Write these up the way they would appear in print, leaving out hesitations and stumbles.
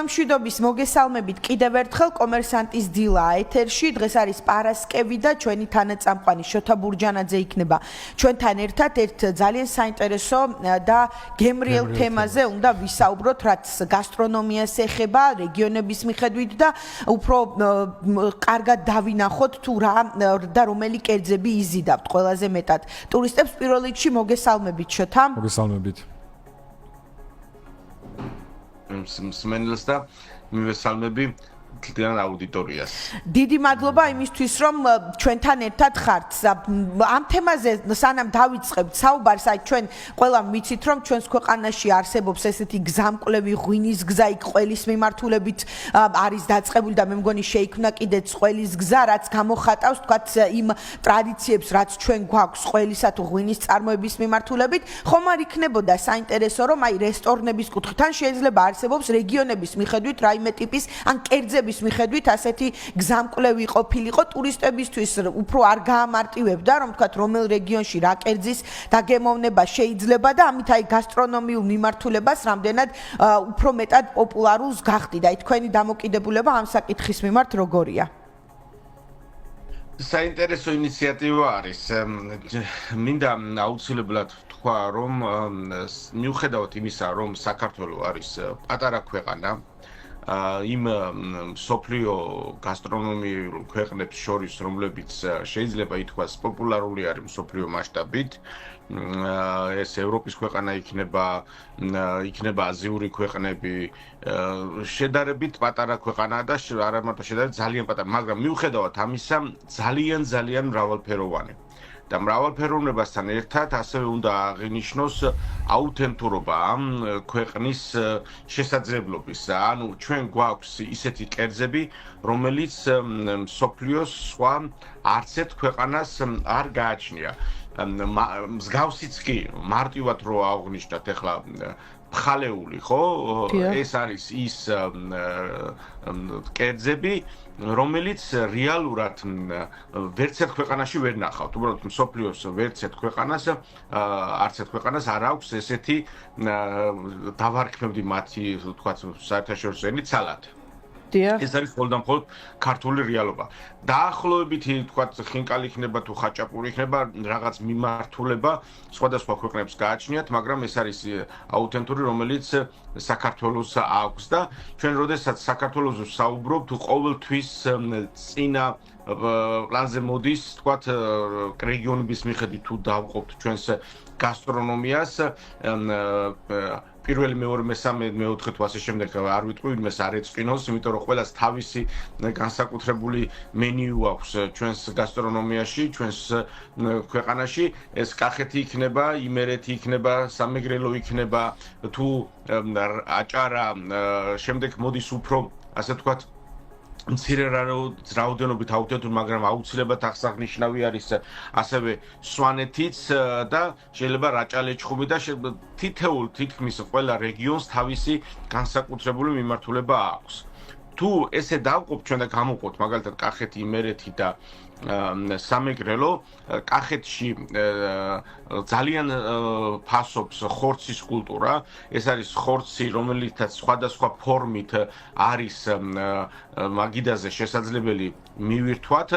მშვიდობის მოგესალმებით კიდევ ერთხელ კომერსანტის დილა ეთერში დღეს არის პარასკევი და ჩვენი თანაწამყვანი შოთა ბურჯანაძე იქნება ჩვენთან ერთად ერთ ძალიან საინტერესო და გემრიელ თემაზე უნდა ვისაუბროთ რაც გასტრონომიას ეხება რეგიონების მიხედვით და უფრო კარგად დავინახოთ თუ რა და რომელი კერძები იზიდავთ ყველაზე მეტად ტურისტებს პირველ რიგში მოგესალმებით შოთა მოგესალმებით მსმენელს და მივესალმები კლient აუდიტორიას. დიდი მადლობა იმისთვის რომ ჩვენთან ერთად ხართ. ამ თემაზე სანამ დავიწყებთ საუბარს, აი ჩვენ ყველამ ვიცით რომ ჩვენს ქვეყანაში არსებობს ესეთი გზამკვლევი ღვინის გზა, იქ ყველის მიმართულებით არის დაწყებული და მე მგონი შეიქმნა კიდეც ყველის გზა, რაც გამოხატავს თქვათ იმ ტრადიციებს, რაც ჩვენ გვაქვს ყველისა თუ ღვინის წარმოების მიმართულებით, ხომ არ იქნებოდა საინტერესო რომ აი რესტორნების კუთხით ან შეიძლება არსებობს რეგიონების მიხედვით რაიმე ტიპის ან კერძების მიხედვით ასეთი გზამკვლევი ყოფილიყო ტურისტებისთვის უფრო არ გაამარტივებდა რომ თქვათ რომელ რეგიონში რა კერძის დაგემოვნება შეიძლება და ამით აი გასტრონომიულ მიმართულებას რამდენად უფრო მეტად პოპულარულს გახდიდა. აი თქვენი დამოკიდებულება ამ საკითხის მიმართ როგორია? საინტერესო ინიციატივა არის. მინდა აუცილებლად თქვა რომ მიუხედავად იმისა რომ საქართველო არის პატარა ქვეყანა იმ სოფლიო გასტრონომიულ ქვეყნებს შორის რომლებიც შეიძლება ითქვას პოპულარული არის სოფლიო მასშტაბით ეს ევროპის ქვეყანა იქნება აზიური ქვეყნები შედარებით პატარა ქვეყანაა და არა მარტო შედარებით ძალიან პატარა მაგრამ მიუხედავად ამისა ძალიან მრავალფეროვანი და მრავალფეროვნებასთან ერთად ასევე უნდა აღინიშნოს აუთენტურობა ამ ქვეყნის შესაძლებლობის. ანუ ჩვენ გვაქვს ისეთი კერძები, რომელიც მსოფლიოს სხვა არც ერთ ქვეყანას არ გააჩნია. მსგავსიც კი მარტივად რო აღნიშნათ ახლა ფხალეული, ხო? ეს არის ის კერძები, რომელიც რეალურად ვერც ერთ ქვეყანაში ვერ ნახავთ. უბრალოდ მსოფლიოს ვერც ერთ ქვეყანას, არც ერთ ქვეყანას არ აქვს ესეთი დავარქმევდი მათი, თქვათ, საერთაშორისო ენით სალადი. ეს არის მხოლოდ ქართული რეალობა. დაახლოებითი თქვათ ხინკალი იქნება თუ ხაჭაპური იქნება რაღაც მიმართულება სხვადასხვა ქვეყნებს გააჩნიათ, მაგრამ ეს არის აუთენტური, რომელიც საქართველოს აქვს და ჩვენ როდესაც საქართველოსზე საუბრობთ, ყოველთვის წინა პლანზე მოდის, თქვათ, რეგიონების მიხედვით თუ დავყოფთ ჩვენს გასტრონომიას პირველი, მეორე, მესამე, მეოთხე თუ ასე შემდეგ არ ვიტყვი, იმას არ ეწყინოს, იმიტომ რომ ყველას თავისი განსაკუთრებული მენიუ აქვს ჩვენს გასტრონომიაში, ჩვენს ქვეყანაში. ეს კახეთი იქნება, იმერეთი იქნება, სამეგრელო იქნება, თუ აჭარა, შემდეგ მოდის უფრო, ასე ვთქვათ, მცირე რაოდენობით აუთენტური, მაგრამ აუცილებლად აღსანიშნავი არის ასევე სვანეთიც და შეიძლება რაჭა-ლეჩხუმი და თითოეულ თითქმის ყველა რეგიონს თავისი განსაკუთრებული მიმართულება აქვს. თუ ესე დავყოფთ ჩვენ და გამოვყოთ მაგალითად კახეთი, იმერეთი და სამეგრელო, კახეთში ძალიან ფასობს ხორცის კულტურა. ეს არის ხორცი, რომელიცაც სხვადასხვა ფორმით არის მაგიდაზე შესაძლებელი მივირთვათ.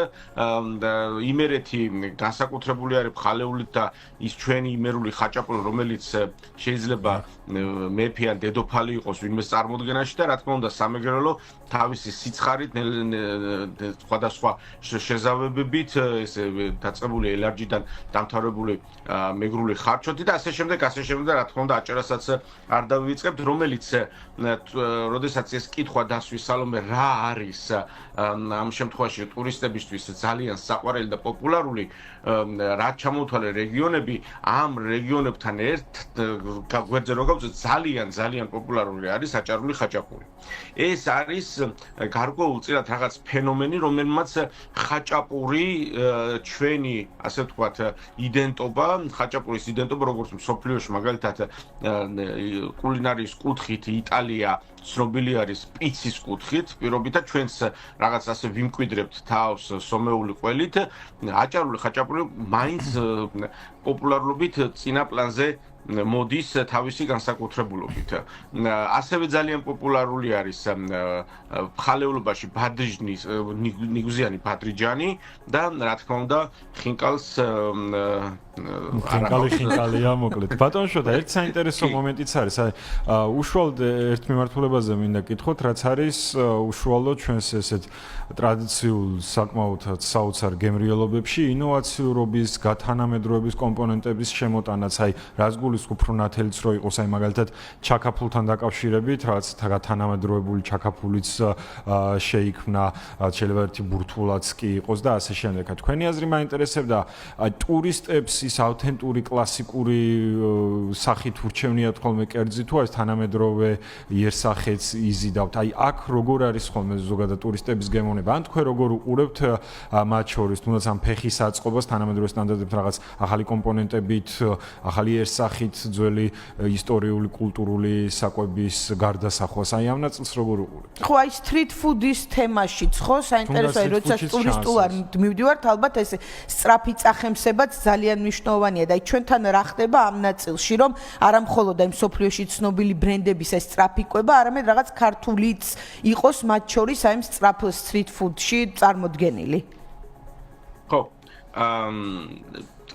იმერეთი განსაკუთრებული არის ფხალეულით და ის ჩვენი იმერული ხაჭაპური, რომელიც შეიძლება მეფე ან დედოფალი იყოს ვინმეს წარმოდგენაში და რა თქმა უნდა სამეგრელო თავისი სიცხარით სხვადასხვა შეზავებებით, ესე დაწყებული ელარჯიდან დამთავრებული მეგრული ხარჩოთი და ასე შემდეგ და რა თქმა უნდა აჭარასაც არ დავიწყებთ, რომელიც როდესაც ეს კითხვა დასვის სალომე რა არის ამ შემთხვევაში ტურისტებისთვის ძალიან საყვარელი და პოპულარული რა ჩამოთვალე რეგიონები ამ რეგიონებთან გვერდზე რო გავწევთ ძალიან პოპულარული არის აჭარული ხაჭაპური. ეს არის გარკვეულწილად რაღაც ფენომენი, რომელმაც ხაჭაპური ჩვენი ასე ვთქვათ იდენტობა, ხაჭაპურის იდენტობა როგორც მსოფლიოში მაგალითად კულინარიის კუთხით იტალია ცნობილი არის პიცის კუთხით, პირობითად ჩვენს რაღაც ასე ვიმკვიდრებთ თავს სომეული ყველით, აჭარული ხაჭაპური მაინც პოპულარობით წინა პლანზე მოდის თავისი განსაკუთრებულობით. ასევე ძალიან პოპულარული არის მხალეულობაში ბადრიჯნის ნიგუზიანი ბადრიჯანი და რა თქმა უნდა ხინკალს ხინკალია მოკლედ. ბატონ შოთა, ერთ საინტერესო მომენტიც არის, უშუალოდ ერთ მიმართულებაზე მინდა კითხოთ, რაც არის უშუალოდ ჩვენს ესეთ ტრადიციულ საკმაოდ საოცარ გემრიელობებში ინოვაციურობის, გათანამედროვების კომპონენტების შემოტანაც, რაც გულისხმობ უფრო ნათელიც რო იყოს, მაგალითად ჩაკაფულთან დაკავშირებით, რაც გათანამედროვებული ჩაკაფულიც შეიქმნა, შეიძლება ერთი ბურთულაც კი იყოს და ასე შემდეგ. თქვენი აზრი მაინტერესებდა, ტურისტებს ის ავთენტური კლასიკური სახით ურჩევნიათ ხოლმე კერძი თუ ეს თანამედროვე იერსახეც იზიდავთ. აქ როგორ არის ხოლმე ზოგადად ტურისტების გემოვნება? ან თქვენ როგორ უყურებთ მათ შორის, თუნდაც ამ ფეხის აწყობას თანამედროვე სტანდარტებით რაღაც ახალი კომპონენტებით, ახალი იერსახით, ძველი ისტორიული, კულტურული საკვების გარდასახვას? ამ ნაწილს როგორ უყურებთ? ხო, აი street food-ის თემაშიც ხო, საინტერესოა, როდესაც ტურისტულად მივდივართ, ალბათ ეს სწრაფი წახემსებაც ძალიან მნიშვნელოვანია და ჩვენთან რა ხდება ამ ნაწილში, რომ არა მხოლოდ აი მსოფლიოში ცნობილი ბრენდების ეს სწრაფი კვება, არამედ რაღაც ქართულიც იყოს მათ შორის აი სწრაფ street food-ში წარმოდგენილი. ხო,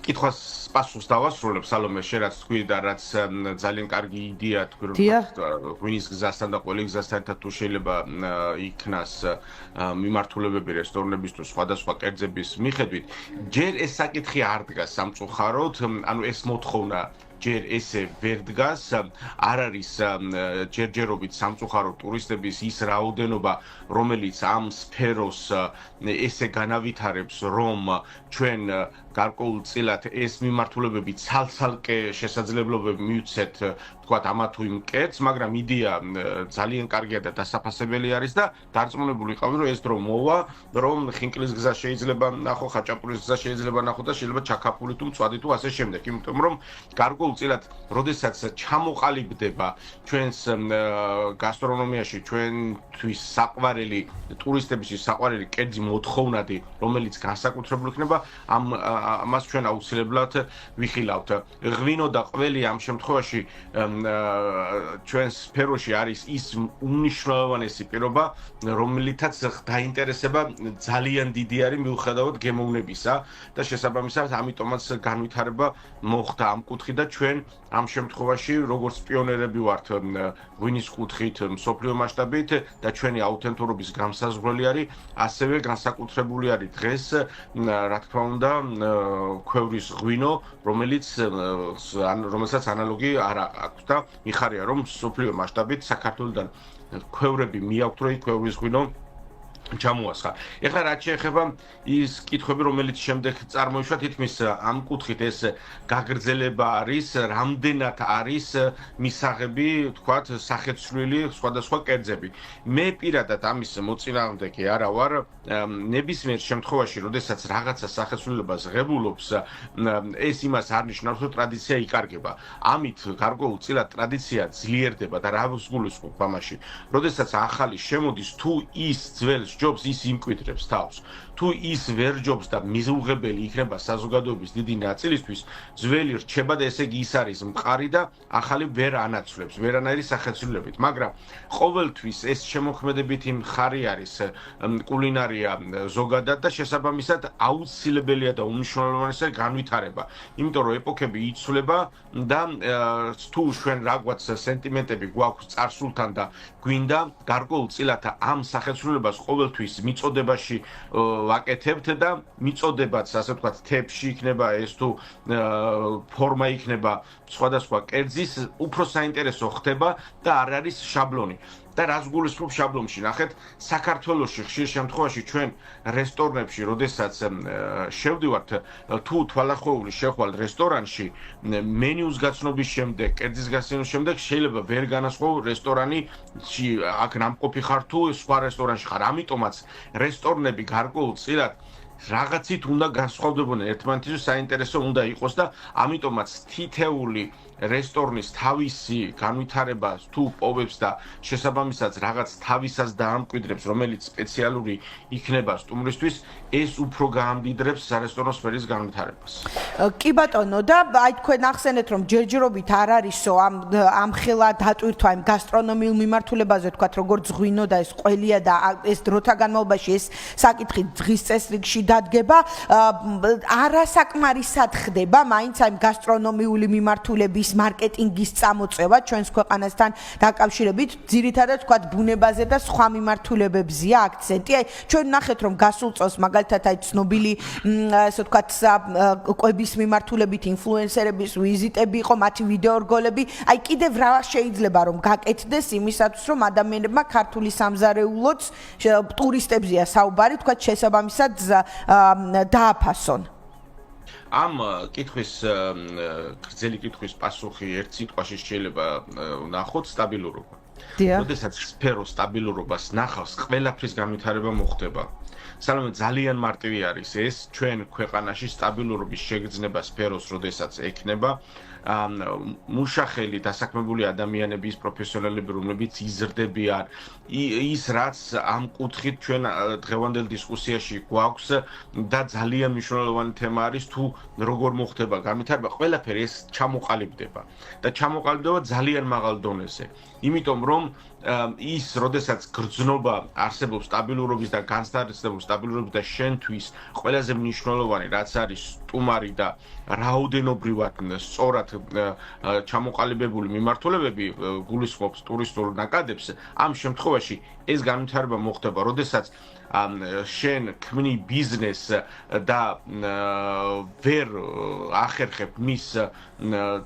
კითხვას პასუხს დავასრულებ სალომე, შენ რაც თქვი და რაც ძალიან კარგი იდეაა თქვი, რომ ღვინის გზასთან და ყველი გზასთან ერთად თუ შეიძლება იქნას მიმართულებები რესტორნებისთვის სხვადასხვა კერძების მიხედვით, ჯერ ეს საკითხი არ დგას სამწუხაროდ, ანუ ეს მოთხოვნა ჯერ ესე ვერ დგას, არ არის ჯერჯერობით სამწუხაროდ ტურისტების ის რაოდენობა, რომელიც ამ სფეროს ესე განავითარებს, რომ ჩვენ გარკვეულწილად ეს მიმართულებები ცალ-ცალკე შესაძლებლობები მივცეთ, თქვათ ამა თუ იმ კერძს, მაგრამ იდეა ძალიან კარგია და დასაფასებელი არის და დარწმუნებული ვიყავი, რომ ეს დრო მოვა, რომ ხინკლის გზა შეიძლება ნახო, ხაჭაპურის გზა შეიძლება ნახო და შეიძლება ჩაკაფული თუ მწვადი თუ ასე შემდეგ, იმიტომ რომ გარკვეულწილად, როდესაც ჩამოყალიბდება ჩვენს გასტრონომიაში, ჩვენთვის საყვარელი ტურისტებისთვის საყვარელი კერძი მოთხოვნადი, რომელიც განსაკუთრებული იქნება, ამას ჩვენ აუცილებლად ვიხილავთ. ღვინო და ყველი ამ შემთხვევაში ჩვენს სფეროში არის ის უმნიშვნელოვანესი პირობა, რომელითაც დაინტერესება ძალიან დიდი არის მიუხედავად გემოვნებისა და შესაბამისად ამიტომაც განვითარება მოხდა ამ კუთხით და ჩვენ ამ შემთხვევაში როგორც პიონერები ვართ ღვინის კუთხით მსოფლიო მასშტაბით და ჩვენი აუთენტურობის გამსაზღვრელი არის, ასევე განსაკუთრებული არის დღეს რა თქმა უნდა ქვევრის ღვინო, რომელსაც ანალოგი არ აქვს და მიხარია რომ მსოფლიო მასშტაბით საქართველოსთან ქვევრები მიაქვთ, რომ ქვევრის ღვინო ჩამოასხა. ეხლა რაც შეეხება ის კითხვები, რომელიც შემდეგ წარმოიშვა, თითქმის ამ კუთხით ეს გაგრძელება არის, რამდენად არის მისაღები, თქვათ, სახეცვლილი სხვადასხვა კერძები. მე პირადად ამის მოწინააღმდეგე არა ვარ, ნებისმიერ შემთხვევაში, როდესაც რაღაცა სახეცვლილებას ღებულობს, ეს იმას არ ნიშნავს, რომ ტრადიცია იკარგება. ამით გარკვეულწილად ტრადიცია ძლიერდება და რა გულისხმობ ამაში. როდესაც ახალი შემოდის, თუ ის ძველ ჯობს ის იმკვიდრებს თავს. თუ ის ვერ ჯობს და მიზუღებელი იქნება საზოგადოების დიდი ნაწილისთვის, ძველი რჩება და ესე იგი ის არის მყარი და ახალი ვერ ანაცვლებს, ვერანაირი სახეცვლილებით. მაგრამ ყოველთვის ეს შემოქმედებითი მხარე არის კულინარია ზოგადად და შესაბამისად აუცილებელია და უმნიშვნელოვანესია განვითარება. იმიტომ რომ ეპოქები იცვლება და თუ ჩვენ რაგვაც სენტიმენტები გვაქვს წარსულთან და გვინდა გარკვეულწილად ამ სახეცვლილებას ყოველთვის მიწოდებაში ვაკეთებთ და მიწოდებაც ასე ვთქვათ თებში იქნება ეს თუ ფორმა იქნება სხვადასხვა კერძის უფრო საინტერესო ხდება და არ არის შაბლონი. და რას გულისხმობ შაბლონში? ნახეთ, საქართველოში ხშირ შემთხვევაში ჩვენ რესტორნებში, როდესაც შევდივართ, თუ თვალახეული შეხვალ რესტორანში, მენიუს გაცნობის შემდეგ, კერძის გაცნობის შემდეგ შეიძლება ვერ განასხვავო რესტორანში აქ ნამყოფი ხარ თუ სხვა რესტორანში ხარ. ამიტომაც რესტორნები გარკვეულწილად რაღაცით უნდა განსხვავდებოდნენ ერთმანეთისგან, საინტერესო უნდა იყოს და ამიტომაც თითეული რესტორნის თავისი განვითარება თუ პოვებს და შესაბამისად რაღაც თავისას დაამკვიდრებს, რომელიც სპეციალური იქნება სტუმრისთვის, ეს უფრო გაამდიდრებს სარესტორნო სფეროს განვითარებას. კი ბატონო და აი თქვენ ახსენეთ რომ ჯერჯერობით არ არისო ამ ხელა დატვირთვა იმ გასტრონომიულ მიმართულებაზე თქვათ როგორც ღვინო და ეს ყველია და ეს დროთა განმავლობაში ეს საკითხი დღის წესრიგში დადგება არასაკმარისად ხდება მაინც აი გასტრონომიული მიმართულების მარკეტინგის წამოწევა ჩვენს ქვეყანასთან დაკავშირებით ძირითადად თქვათ ბუნებაზე და სხვა მიმართულებებზია აქცენტი აი ჩვენ ნახეთ რომ გასულ წელს მაგალითად აი ცნობილი ასე ვთქვათ კვების მიმართულებით ინფლუენსერების ვიზიტები იყო მათი ვიდეორგოლები აი კიდევ რა შეიძლება რომ გაკეთდეს იმისათვის რომ ადამიანებმა ქართული სამზარეულოც ტურისტებზია საუბარი თქვათ შესაბამისად დააფასონ ამ კითხვის გრძელი კითხვის პასუხი ერთ სიტყვაში შეიძლება ნახოთ სტაბილურობა. როდესაც სფერო სტაბილურობას ნახავს, ყველაფრის განვითარება მოხდება. სალომე ძალიან მარტივი არის ეს ჩვენ ქვეყანაში სტაბილურობის შეგრძნება სფეროს, როდესაც ექნება მუშახელი დასაქმებული ადამიანების პროფესიონალები, რომლებიც იზრდებიან, ის რაც ამ კუთხით ჩვენ დღევანდელ დისკუსიაში გვაქვს და ძალიან მნიშვნელოვანი თემა არის თუ როგორ მოხდება განვითარება, ყველაფერი ეს ჩამოყალიბდება და ჩამოყალიბდება ძალიან მაღალ დონეზე. იმიტომ რომ ის, როდესაც გრძნობა არსებობს სტაბილურობის და განსაცდელობის სტაბილურობის და შენთვის ყველაზე მნიშვნელოვანი რაც არის სტუმარი და რაოდენობრივად სწორად ჩამოყალიბებული მიმართულებები გულისხმობს ტურისტულ ნაკადებს, ამ შემთხვევაში ეს განვითარება მოხდება, როდესაც შენ ქმნი ბიზნესს და ვერ ახერხებ მის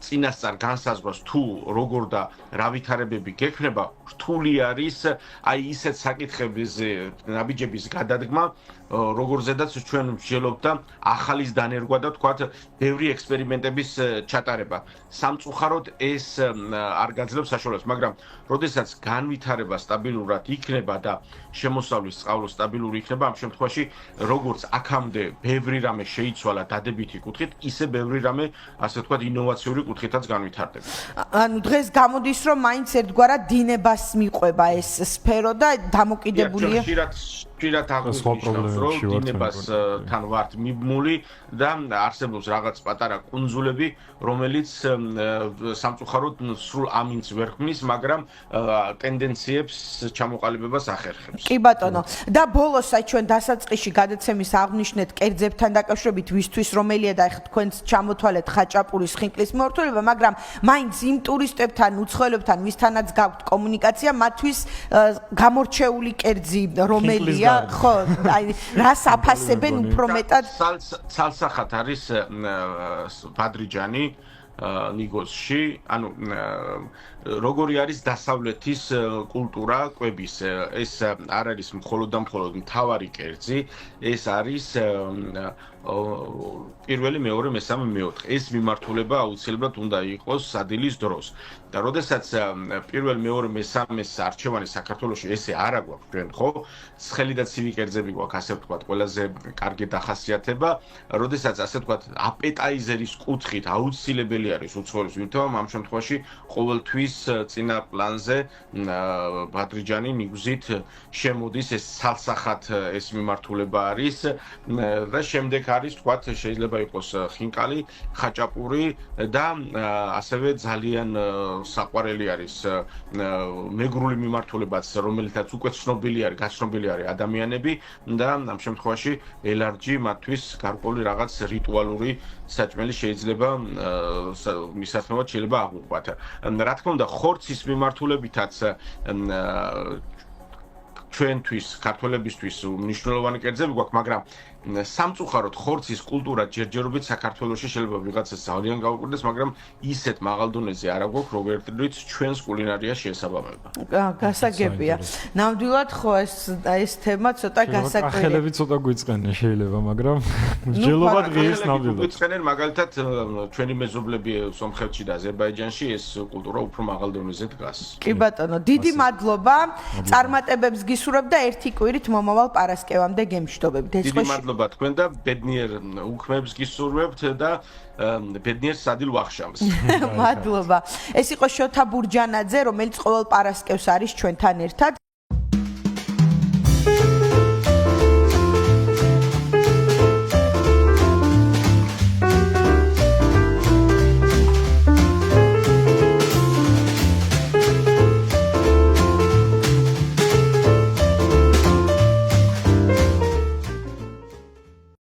წინასწარ განსაზღვრას თუ როგორ და რა ვითარებები გექნება, რთული არის აი ისეთ საკითხებზე ნაბიჯების გადადგმა, როგორზედაც ჩვენ ვშელობთ და ახალის დანერგვა და თქვათ ბევრი ექსპერიმენტების ჩატარება. სამწუხაროდ ეს არ გაძლევს საშუალებას, მაგრამ როდესაც განვითარება სტაბილურად იქნება და შემოსავლის სწავლო სტაბილური იქნება, ამ შემთხვევაში როგორც აქამდე ბევრი რამე შეიცვალა დადებითი კუთხით, ისე ბევრი რამე ასე ვთქვათ ინოვაციური კუთხითაც განვითარდება. ანუ დღეს გამოდის რომ მაინც ერთგვარად დინებას მიყვება ეს სფერო და დამოკიდებულია ხშირად აღვნიშნავს რომ დინებასთან ვართ მიბმული და არსებობს რაღაც პატარა კუნძულები, რომელიც სამწუხაროდ სრულ ამინს ვერ ქმნის, მაგრამ ტენდენციებს ჩამოყალიბებას ახერხებს. კი ბატონო, და ბოლოს აი ჩვენ დასაწყისში გადაცემის აღვნიშნეთ კერძებთან დაკავშირებით, ვისთვის რომელია და ახლა თქვენც ჩამოთვალეთ ხაჭაპურის ხინკლის მიმართულება, მაგრამ მაინც იმ ტურისტებთან, უცხოელებთან, ვისთანაც გაქვთ კომუნიკაცია, მათთვის გამორჩეული კერძი რომელია ხო, აი რას აფასებენ უფრო მეტად? ცალსახად არის ბადრიჯანი ნიგოზში, ანუ როგორი არის დასავლეთის კულტურა კვების, ეს არ არის მხოლოდ და მხოლოდ მთავარი კერძი, ეს არის პირველი, მეორე, მესამე, მეოთხე. ეს მიმართულება აუცილებლად უნდა იყოს სადილის დროს. და როდესაც პირველ, მეორე, მესამეს არჩევანი საქართველოში ესე არ აგვაქვს ჩვენ, ხო? ცხელი და ცივი კერძები გვაქვს, ასე ვთქვათ, ყველაზე კარგი დახასიათება, როდესაც ასე ვთქვათ, აპეტაიზერის კუთხით აუცილებელი არის უცხოელის ვითომ, ამ შემთხვევაში ყოველთვის წინა პლანზე ბადრიჯანი ნიგზით შემოდის, ეს ცალსახად ეს მიმართულება არის და შემდეგ არის თქვათ შეიძლება იყოს ხინკალი, ხაჭაპური და ასევე ძალიან საყვარელი არის მეგრული მიმართულებაც, რომელთაც უკვე ცნობილი არის, გაცნობილი არის ადამიანები და ამ შემთხვევაში ელარჯი მათთვის გარკვეული რაღაც რიტუალური საჭმელი შეიძლება მისათმევად შეიძლება აღვიქვათ. რა თქმა უნდა, ხორცის მიმართულებითაც ჩვენთვის, ქართველებისთვის მნიშვნელოვანი კერძები გვაქვს, მაგრამ სამწუხაროდ ხორცის კულტურა ჯერჯერობით საქართველოში შეიძლება ვიღაცას ძალიან გაუკვირდეს, მაგრამ ისეთ მაღალ დონეზე არ აგვაქვს, როგორც ჩვენს კულინარიას შეესაბამება. გასაგებია. ნამდვილად ხო ეს თემა ცოტა გასაკვირია. ახალები ცოტა გვიწყენენ შეიძლება, მაგრამ მსჯელობა დღეს ნამდვილად. გვიწყენენ მაგალითად ჩვენი მეზობლები სომხეთში და აზერბაიჯანში ეს კულტურა უფრო მაღალ დონეზე დგას. კი ბატონო, დიდი მადლობა. წარმატებებს გისურვებ და ერთი კვირით მომავალ პარასკევამდე გემშვიდობებით. დიდი მადლობა მადლობა თქვენ და ბედნიერ უქმებს გისურვებთ და ბედნიერ სადილ ვახშამს. მადლობა. ეს იყო შოთა ბურჯანაძე, რომელიც ყოველ პარასკევს არის ჩვენთან ერთად.